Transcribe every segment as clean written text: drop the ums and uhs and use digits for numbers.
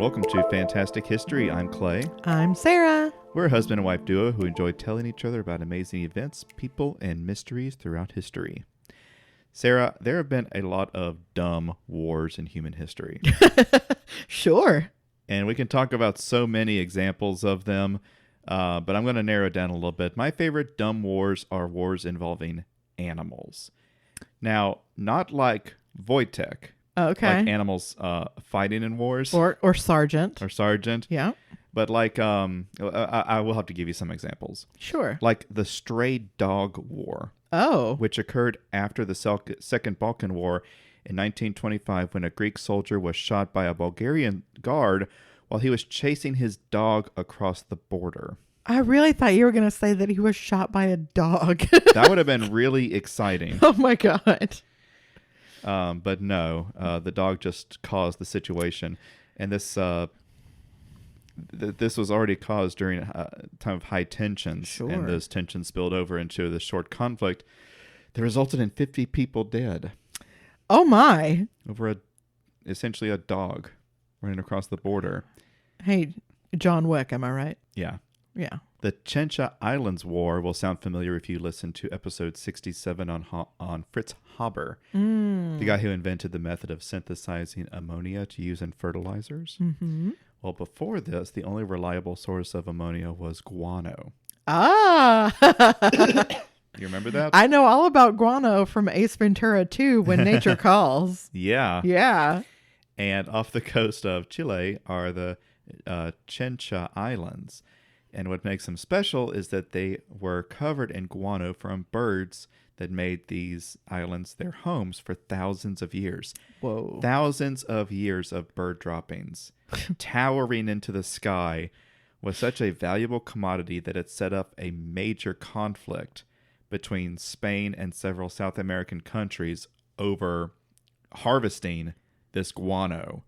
welcome to Fantastic History. I'm Clay. I'm Sarah. We're a husband and wife duo who enjoy telling each other about amazing events, people, and mysteries throughout history. Sarah, there have been a lot of dumb wars in human history. Sure. And we can talk about so many examples of them, but I'm going to narrow it down a little bit. My favorite dumb wars are wars involving animals. Now, not like Wojtek. Okay. Like animals fighting in wars. Or Sergeant. Or Sergeant. Yeah. But like, I will have to give you some examples. Sure. Like the Stray Dog War. Oh. Which occurred after the Second Balkan War in 1925 when a Greek soldier was shot by a Bulgarian guard while he was chasing his dog across the border. I really thought you were going to say that he was shot by a dog. That would have been really exciting. Oh my God. But no, the dog just caused the situation. And this this was already caused during a time of high tensions. Sure. And those tensions spilled over into this short conflict that resulted in 50 people dead. Oh my. Over essentially a dog running across the border. Hey, John Wick, am I right? Yeah. Yeah. The Chencha Islands War will sound familiar if you listen to episode 67 on Fritz Haber, the guy who invented the method of synthesizing ammonia to use in fertilizers. Mm-hmm. Well, before this, the only reliable source of ammonia was guano. Ah. You remember that? I know all about guano from Ace Ventura 2, When Nature Calls. Yeah. Yeah. And off the coast of Chile are the Chencha Islands. And what makes them special is that they were covered in guano from birds that made these islands their homes for thousands of years. Whoa. Thousands of years of bird droppings towering into the sky was such a valuable commodity that it set up a major conflict between Spain and several South American countries over harvesting this guano.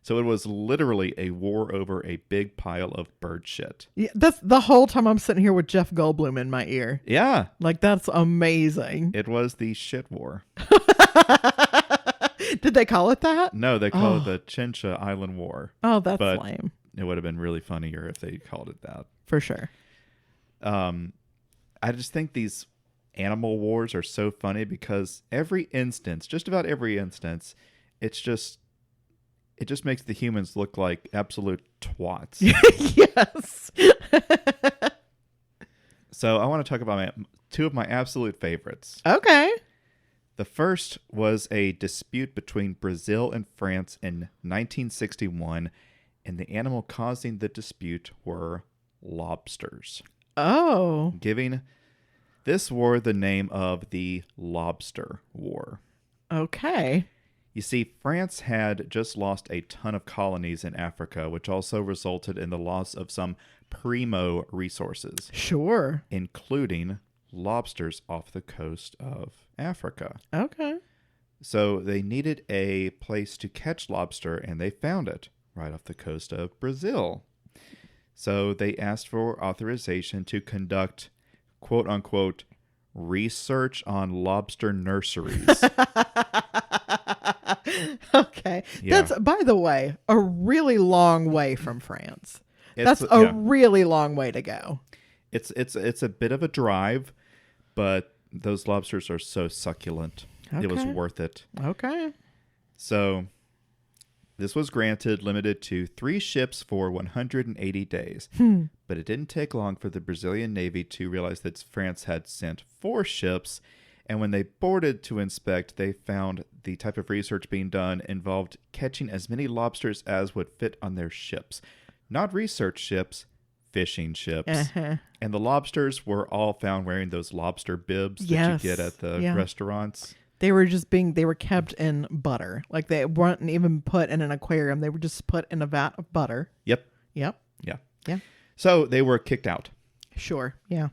So it was literally a war over a big pile of bird shit. Yeah, that's the whole time I'm sitting here with Jeff Goldblum in my ear. Yeah. Like, that's amazing. It was the shit war. Did they call it that? No, they call it the Chencha Island War. Oh, that's lame. It would have been really funnier if they called it that. For sure. I just think these animal wars are so funny because every instance, just about every instance, it just makes the humans look like absolute twats. Yes. So I want to talk about two of my absolute favorites. Okay. The first was a dispute between Brazil and France in 1961, and the animal causing the dispute were lobsters. Oh. Giving this war the name of the Lobster War. Okay. You see, France had just lost a ton of colonies in Africa, which also resulted in the loss of some primo resources. Sure. Including lobsters off the coast of Africa. Okay. So they needed a place to catch lobster, and they found it right off the coast of Brazil. So they asked for authorization to conduct, quote unquote, research on lobster nurseries. Okay. Yeah. That's, by the way, a really long way from France. That's a really long way to go. It's a bit of a drive, but those lobsters are so succulent. Okay. It was worth it. Okay. So this was granted, limited to 3 ships for 180 days. But it didn't take long for the Brazilian Navy to realize that France had sent 4 ships. And when they boarded to inspect, they found the type of research being done involved catching as many lobsters as would fit on their ships. Not research ships, fishing ships. Uh-huh. And the lobsters were all found wearing those lobster bibs that you get at the restaurants. They were kept in butter. Like, they weren't even put in an aquarium. They were just put in a vat of butter. Yep. Yep. Yeah. Yeah. So they were kicked out. Sure. Yeah.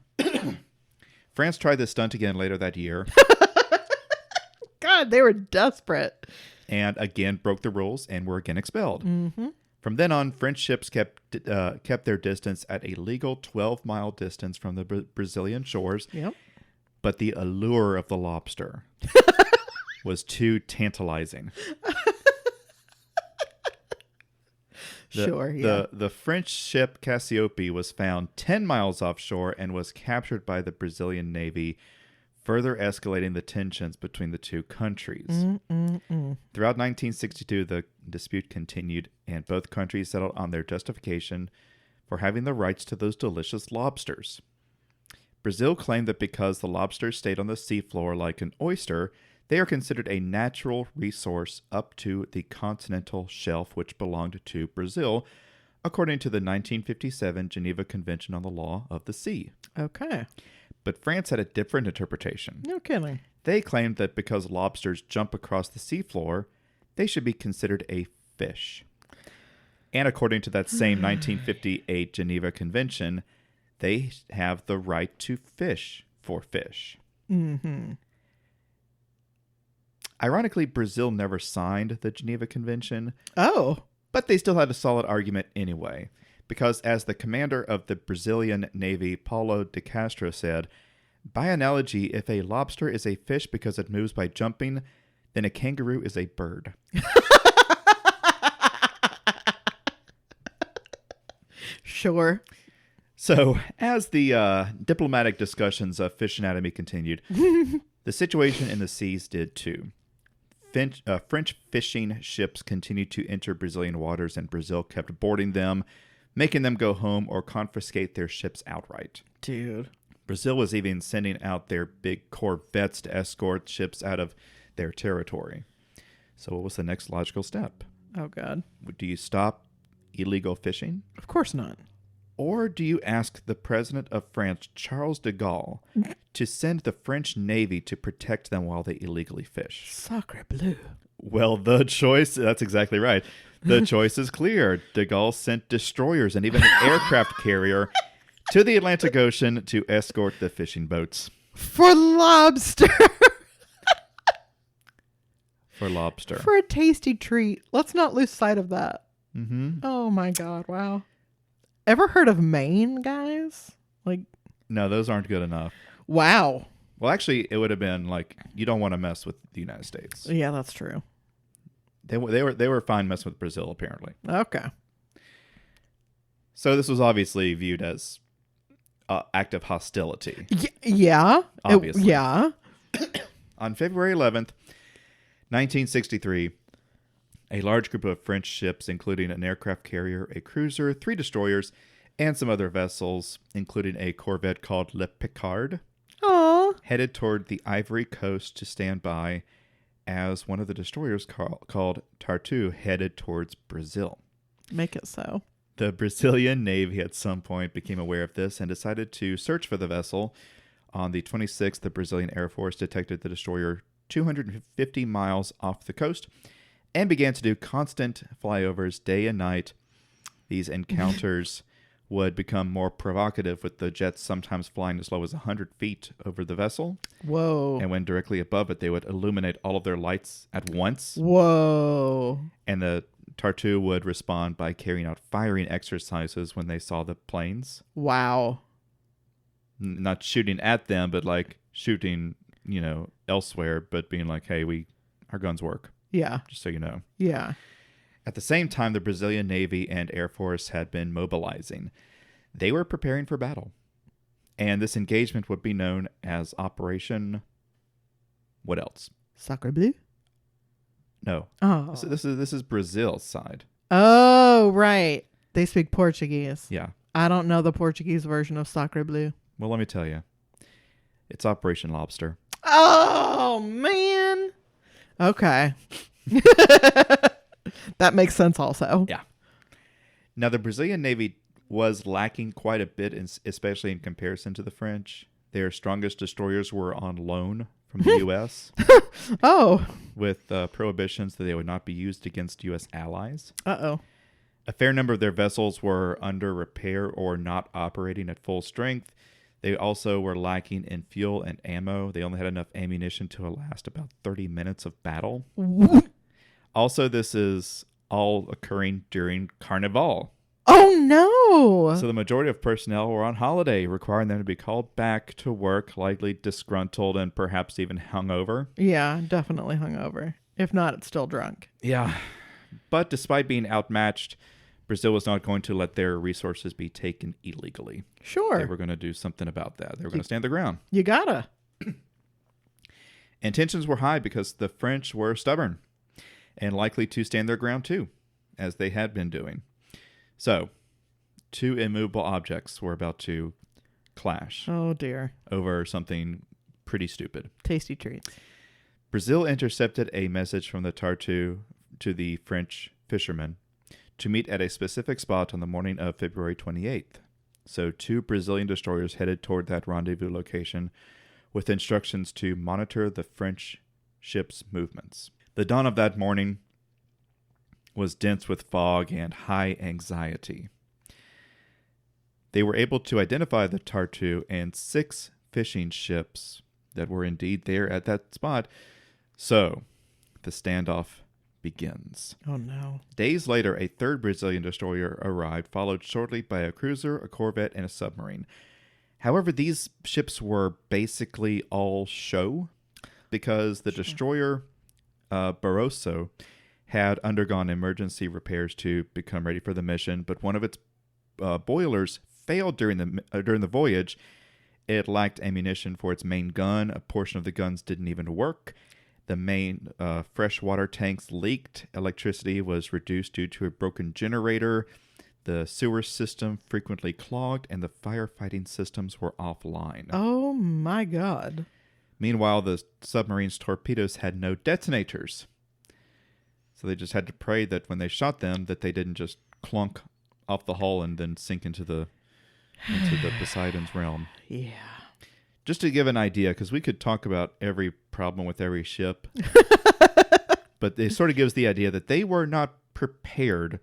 France tried this stunt again later that year. God, they were desperate. And again broke the rules and were again expelled. Mm-hmm. From then on, French ships kept their distance at a legal 12-mile distance from the Brazilian shores. Yep. But the allure of the lobster was too tantalizing. Sure, yeah. The French ship Cassiope was found 10 miles offshore and was captured by the Brazilian Navy, further escalating the tensions between the two countries. Throughout 1962, the dispute continued, and both countries settled on their justification for having the rights to those delicious lobsters. Brazil claimed that because the lobsters stayed on the seafloor like an oyster, they are considered a natural resource up to the continental shelf, which belonged to Brazil, according to the 1957 Geneva Convention on the Law of the Sea. Okay. But France had a different interpretation. No kidding. They claimed that because lobsters jump across the seafloor, they should be considered a fish. And according to that same 1958 Geneva Convention, they have the right to fish for fish. Mm-hmm. Ironically, Brazil never signed the Geneva Convention, Oh. but they still had a solid argument anyway. Because as the commander of the Brazilian Navy, Paulo de Castro, said, by analogy, if a lobster is a fish because it moves by jumping, then a kangaroo is a bird. Sure. So, as the diplomatic discussions of fish anatomy continued, the situation in the seas did too. French fishing ships continued to enter Brazilian waters, and Brazil kept boarding them, making them go home or confiscate their ships outright. Dude. Brazil was even sending out their big corvettes to escort ships out of their territory. So what was the next logical step? Oh, God. Do you stop illegal fishing? Of course not. Or do you ask the president of France, Charles de Gaulle, to send the French Navy to protect them while they illegally fish? Sacre bleu. Well, that's exactly right. The choice is clear. De Gaulle sent destroyers and even an aircraft carrier to the Atlantic Ocean to escort the fishing boats. For lobster. For lobster. For a tasty treat. Let's not lose sight of that. Mm-hmm. Oh, my God. Wow. Ever heard of Maine, guys? Like, no, those aren't good enough. wow. Well, actually, it would have been like, you don't want to mess with the United States. Yeah, that's true. They were fine messing with Brazil, apparently. Okay. So this was obviously viewed as act of hostility. Yeah. Obviously. Yeah. On February 11th, 1963, a large group of French ships, including an aircraft carrier, a cruiser, 3 destroyers, and some other vessels, including a corvette called Le Picard, Aw. headed toward the Ivory Coast to stand by as one of the destroyers called Tartu headed towards Brazil. Make it so. The Brazilian Navy at some point became aware of this and decided to search for the vessel. On the 26th, the Brazilian Air Force detected the destroyer 250 miles off the coast and began to do constant flyovers day and night. These encounters would become more provocative, with the jets sometimes flying as low as 100 feet over the vessel. Whoa. And when directly above it, they would illuminate all of their lights at once. Whoa. And the Tartu would respond by carrying out firing exercises when they saw the planes. Wow. Not shooting at them, but like shooting, elsewhere, but being like, hey, our guns work. Yeah. Just so you know. Yeah. At the same time, the Brazilian Navy and Air Force had been mobilizing. They were preparing for battle. And this engagement would be known as Operation... What else? Sacre bleu? No. Oh. This is Brazil's side. Oh, right. They speak Portuguese. Yeah. I don't know the Portuguese version of Sacre bleu. Well, let me tell you. It's Operation Lobster. Oh, man. Okay. That makes sense also. Yeah. Now, the Brazilian Navy was lacking quite a bit, especially in comparison to the French. Their strongest destroyers were on loan from the U.S. Oh. with prohibitions that they would not be used against U.S. allies. Uh-oh. A fair number of their vessels were under repair or not operating at full strength. They also were lacking in fuel and ammo. They only had enough ammunition to last about 30 minutes of battle. Also, this is all occurring during Carnival. Oh, no. So the majority of personnel were on holiday, requiring them to be called back to work, likely disgruntled and perhaps even hungover. Yeah, definitely hungover. If not, it's still drunk. Yeah. But despite being outmatched, Brazil was not going to let their resources be taken illegally. Sure. They were going to do something about that. They were going to stand their ground. You gotta. And tensions were high because the French were stubborn and likely to stand their ground too, as they had been doing. So, two immovable objects were about to clash Oh, dear. over something pretty stupid. Tasty treats. Brazil intercepted a message from the Tartu to the French fishermen to meet at a specific spot on the morning of February 28th. So 2 Brazilian destroyers headed toward that rendezvous location with instructions to monitor the French ship's movements. The dawn of that morning was dense with fog and high anxiety. They were able to identify the Tartu and 6 fishing ships that were indeed there at that spot. So, the standoff begins. Oh, no. Days later, a 3rd Brazilian destroyer arrived, followed shortly by a cruiser, a corvette, and a submarine. However, these ships were basically all show because the destroyer Barroso had undergone emergency repairs to become ready for the mission, but one of its boilers failed during the voyage. It lacked ammunition for its main gun. A portion of the guns didn't even work. The main freshwater tanks leaked. Electricity was reduced due to a broken generator. The sewer system frequently clogged, and the firefighting systems were offline. Oh, my God. Meanwhile, the submarine's torpedoes had no detonators. So they just had to pray that when they shot them, that they didn't just clunk off the hull and then sink into the Poseidon's realm. Yeah. Just to give an idea, because we could talk about every problem with every ship, but it sort of gives the idea that they were not prepared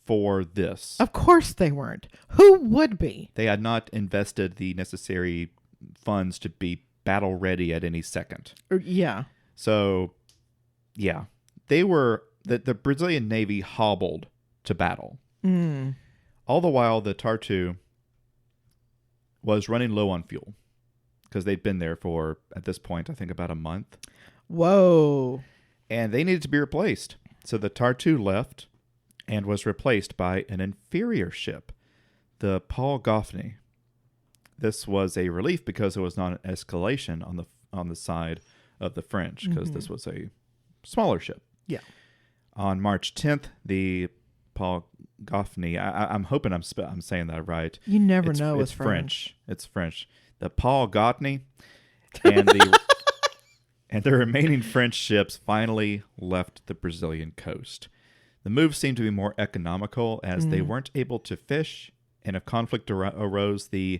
for this. Of course they weren't. Who would be? They had not invested the necessary funds to be battle ready at any second. Yeah. So, yeah, they were the Brazilian Navy hobbled to battle. Mm. All the while, the Tartu was running low on fuel because they'd been there for, at this point, I think about a month. Whoa. And they needed to be replaced. So the Tartu left and was replaced by an inferior ship, the Paul Goffney. This was a relief because it was not an escalation on the side of the French, because this was a smaller ship. Yeah. On March 10th, the Paul Goffney, I'm hoping I'm saying that right. You never know. It's French. It's French. The Paul Goffney and the remaining French ships finally left the Brazilian coast. The move seemed to be more economical as they weren't able to fish, and if conflict arose, I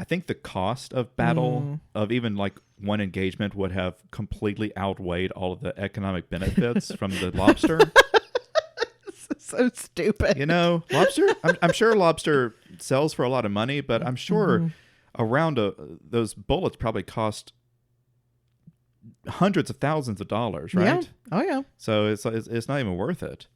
think the cost of battle of even like one engagement would have completely outweighed all of the economic benefits from the lobster. So stupid. You know, lobster, I'm sure lobster sells for a lot of money, but I'm sure around those bullets probably cost hundreds of thousands of dollars, right? Yeah. Oh, yeah. So it's not even worth it.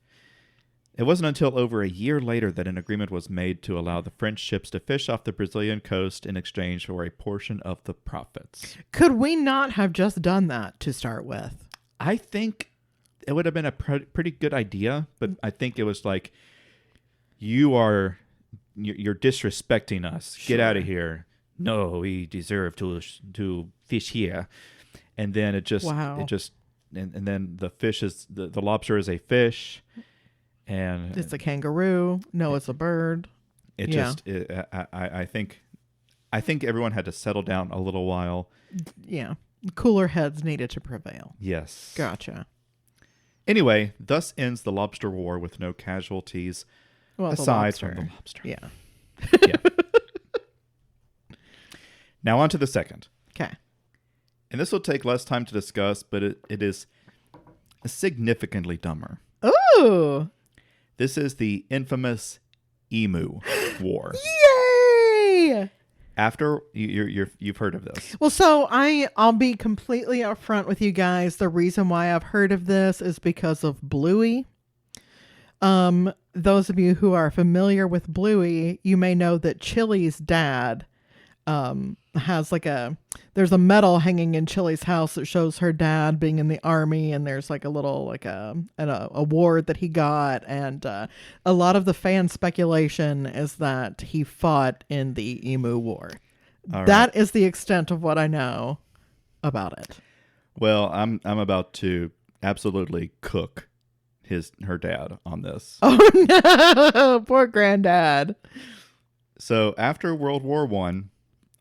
It wasn't until over a year later that an agreement was made to allow the French ships to fish off the Brazilian coast in exchange for a portion of the profits. Could we not have just done that to start with? I think it would have been a pretty good idea, but I think it was like, you're disrespecting us. Sure. Get out of here. No, we deserve to fish here. And then and then the fish is the lobster is a fish. And It's a kangaroo. No, it's a bird. I think everyone had to settle down a little while. Yeah. Cooler heads needed to prevail. Yes. Gotcha. Anyway, thus ends the lobster war with no casualties aside from the lobster. Yeah. Yeah. Now on to the second. Okay. And this will take less time to discuss, but it is significantly dumber. Ooh. This is the infamous Emu War. Yay! After you've heard of this. Well, so I'll be completely upfront with you guys. The reason why I've heard of this is because of Bluey. Those of you who are familiar with Bluey, you may know that Chili's dad has like there's a medal hanging in Chili's house that shows her dad being in the army, and there's like a little like an award that he got, and a lot of the fan speculation is that he fought in the Emu War. All That right. is the extent of what I know about it. Well, I'm about to absolutely cook her dad on this. Oh no, poor granddad. So after World War One,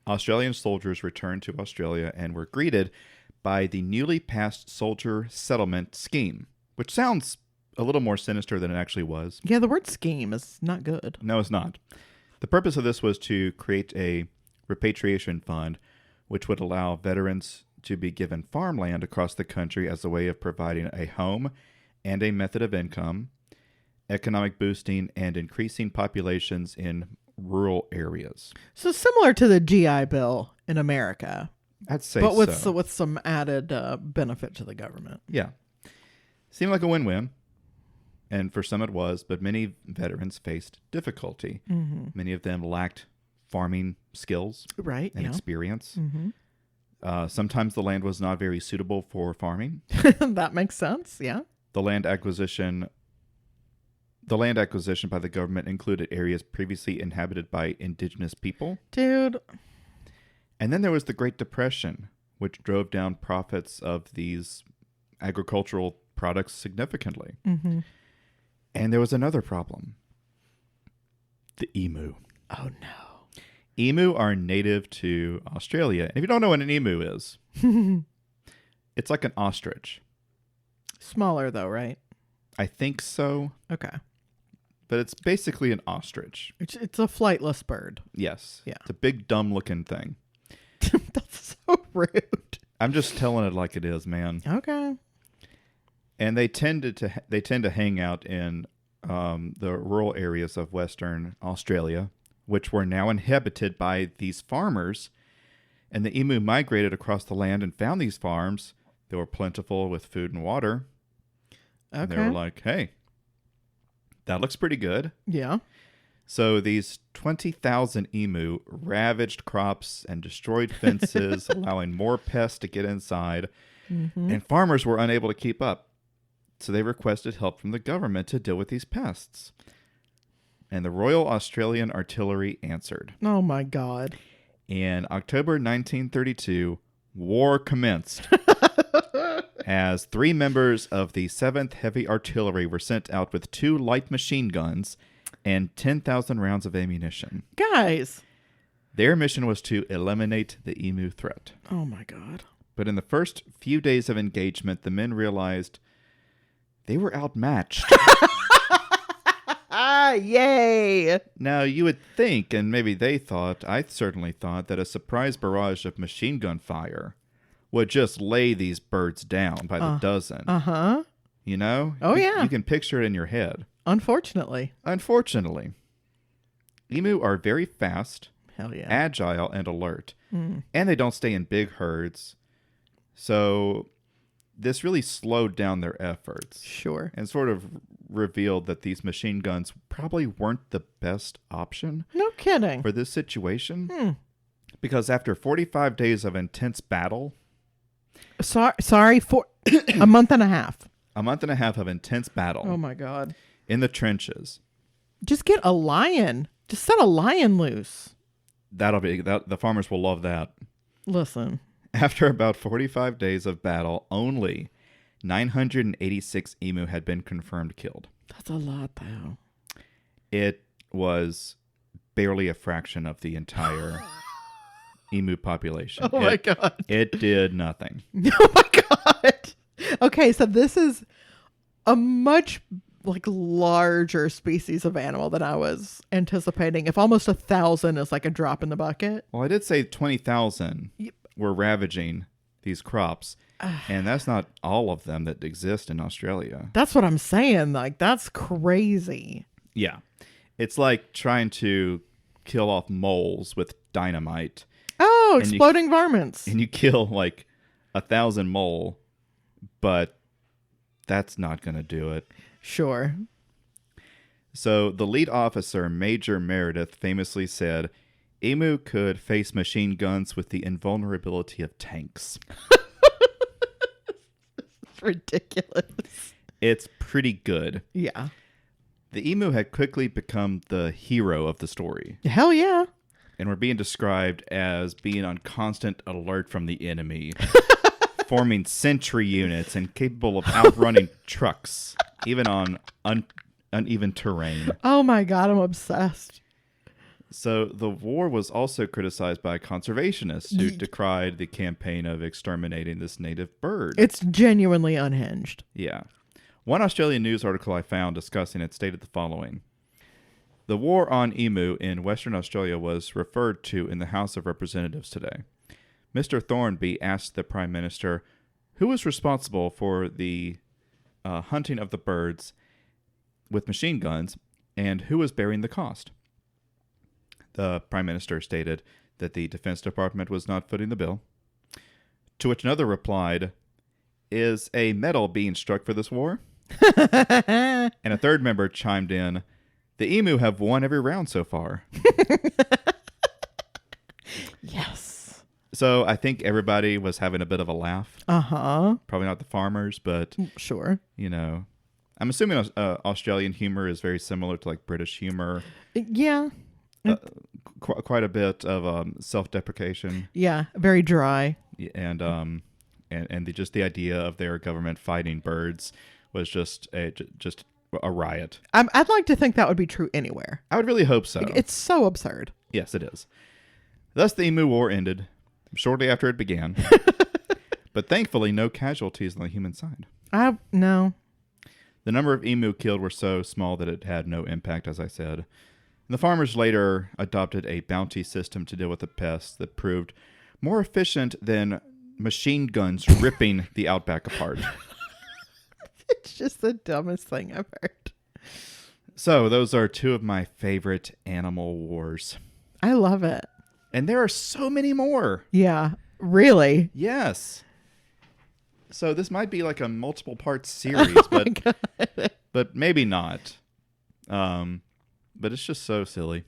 Australian soldiers returned to Australia and were greeted by the newly passed soldier settlement scheme, which sounds a little more sinister than it actually was. Yeah, the word scheme is not good. No, it's not. The purpose of this was to create a repatriation fund, which would allow veterans to be given farmland across the country as a way of providing a home and a method of income, economic boosting, and increasing populations in rural areas. So similar to the GI Bill in America, I'd say but with so. with some added benefit to the government. Yeah. Seemed like a win-win. And for some it was, but many veterans faced difficulty. Mm-hmm. Many of them lacked farming skills Right. and Yeah. experience. Mm-hmm. Sometimes the land was not very suitable for farming. That makes sense. Yeah. The land acquisition by the government included areas previously inhabited by indigenous people. Dude. And then there was the Great Depression, which drove down profits of these agricultural products significantly. Mm-hmm. And there was another problem. The emu. Oh no. Emu are native to Australia. And if you don't know what an emu is, it's like an ostrich. Smaller though, right? I think so, Okay. but it's basically an ostrich. It's a flightless bird. Yes. Yeah. It's a big, dumb looking thing. That's so rude. I'm just telling it like it is, man. Okay. And they tend to hang out in the rural areas of Western Australia, which were now inhabited by these farmers. And the emu migrated across the land and found these farms. They were plentiful with food and water. And they Okay. were like, hey, that looks pretty good. Yeah. So these 20,000 emu ravaged crops and destroyed fences, allowing more pests to get inside. Mm-hmm. And farmers were unable to keep up. So they requested help from the government to deal with these pests. And the Royal Australian Artillery answered. Oh my God. In October 1932, war commenced as 3 members of the 7th Heavy Artillery were sent out with 2 light machine guns and 10,000 rounds of ammunition. Guys. Their mission was to eliminate the emu threat. Oh my God. But in the first few days of engagement, the men realized they were outmatched. Yay. Now, you would think, and maybe they thought, I certainly thought, that a surprise barrage of machine gun fire would just lay these birds down by the dozen. Uh-huh. You know? Oh, yeah. You can picture it in your head. Unfortunately. Unfortunately, emu are very fast, Hell yeah. agile, and alert. And they don't stay in big herds. So this really slowed down their efforts. Sure. And sort of revealed that these machine guns probably weren't the best option No kidding. for this situation. Because after 45 days of intense battle, Sorry for a month and a half. a month and a half of intense battle Oh my God. in the trenches, Just get a lion. Just set a lion loose. the farmers will love that. Listen. After about 45 days of battle, only 986 emu had been confirmed killed. That's a lot though. It was barely a fraction of the entire emu population. Oh my God. It did nothing. Oh my God. Okay, so this is a much like larger species of animal than I was anticipating. If almost 1,000 is like a drop in the bucket. Well, I did say 20,000 were ravaging these crops, and that's not all of them that exist in Australia. That's what I'm saying. Like, that's crazy. Yeah. It's like trying to kill off moles with dynamite, Oh, And you- exploding varmints. and you kill like 1,000 mole, but that's not going to do it. Sure. So the lead officer, Major Meredith, famously said, Emu could face machine guns with the invulnerability of tanks. It's ridiculous. It's pretty good. Yeah. The emu had quickly become the hero of the story, Hell yeah. and were being described as being on constant alert from the enemy, forming sentry units and capable of outrunning trucks, even on uneven terrain. Oh my God, I'm obsessed. So the war was also criticized by conservationists who decried the campaign of exterminating this native bird. It's genuinely unhinged. Yeah. One Australian news article I found discussing it stated the following. The war on emu in Western Australia was referred to in the House of Representatives today. Mr. Thornby asked the Prime Minister who was responsible for the hunting of the birds with machine guns and who was bearing the cost. The Prime Minister stated that the Defense Department was not footing the bill, to which another replied, "Is a medal being struck for this war?" And a third member chimed in, "The emu have won every round so far." Yes. So I think everybody was having a bit of a laugh. Uh-huh. Probably not the farmers, but, Sure. you know, I'm assuming Australian humor is very similar to like British humor. Yeah. Quite a bit of self-deprecation. Yeah. Very dry. And just the idea of their government fighting birds was just a riot. I'd like to think that would be true anywhere. I would really hope so. It's so absurd. Yes, it is. Thus, the Emu War ended shortly after it began. But thankfully, no casualties on the human side. No. The number of emu killed were so small that it had no impact, as I said. And the farmers later adopted a bounty system to deal with the pests that proved more efficient than machine guns ripping the outback apart. It's just the dumbest thing I've heard. So those are two of my favorite animal wars. I love it. And there are so many more. Yeah. Really? Yes. So this might be like a multiple part series, but maybe not. But it's just so silly.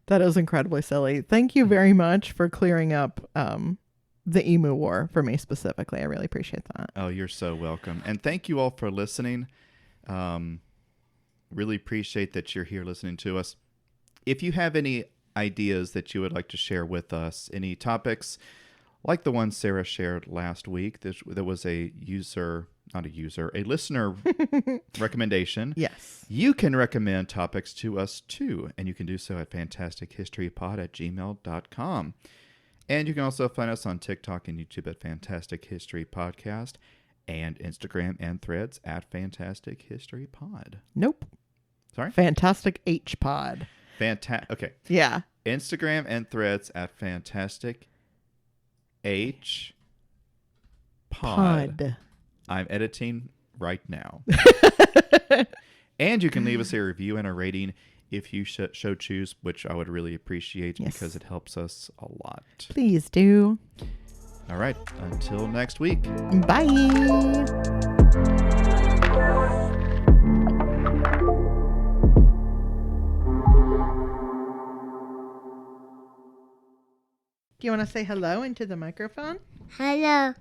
That is incredibly silly. Thank you very much for clearing up the emu war for me specifically. I really appreciate that. Oh, you're so welcome. And thank you all for listening. Really appreciate that you're here listening to us. If you have any ideas that you would like to share with us, any topics like the one Sarah shared last week, there was a listener recommendation. Yes. You can recommend topics to us too, and you can do so at fantastichistorypod@gmail.com. And you can also find us on TikTok and YouTube at Fantastic History Podcast and Instagram and Threads at Fantastic History Pod. Nope. Sorry? Fantastic H Pod. Okay. Yeah. Instagram and Threads at Fantastic H Pod. I'm editing right now. And you can leave us a review and a rating if you so choose, which I would really appreciate because it helps us a lot. Please do. All right. Until next week. Bye. Do you want to say hello into the microphone? Hello.